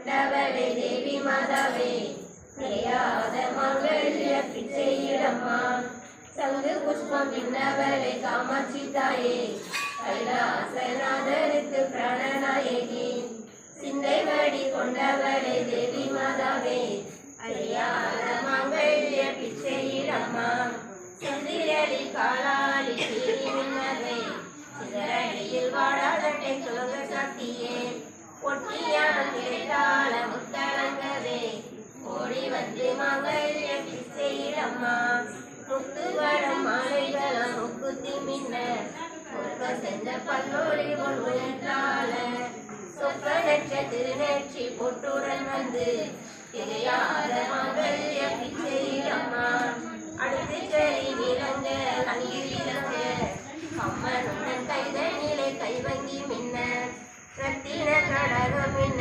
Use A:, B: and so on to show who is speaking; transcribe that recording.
A: கொண்டவளே தேவி மாதாவே நிலையாத மங்கள்ய பிச்சையிடம்மா சங்கு புஷ்பம் பின்னவளே காமாட்சி தாயே கைலாசநாதருக்கு பிரணநாயகி சிந்தை வடி கொண்டவளே தேவி மாதாவே அறியாத மங்கள்ய பிச்சையிடம்மா செந்திரடி காலாளி சீரி மின்னவே சிதறடியில் வாடாதட்டை சுலக சாத்தியே ஒட்டியான் கிடைத்தாள முத்தளங்கவே ஓடி வந்து மங்கள்ய பிச்சையிடம்மா முத்துவரம் மாலைகளம் முக்குத்தி மின்ன ஒப்ப சென்ற பல்லோரி போல் உயர்ந்தாள சொப்ப நட்ச திருநெற்றி பொட்டுடன் வந்து திரையாத மங்கள்ய பிச்சையிடம்மா அடுத்து சரி விளங்க கண்ணீர் விளங்க கம்மனுடன் கைதனிலே கைவங்கி மின்ன ரத்தின கடகம் மின்ன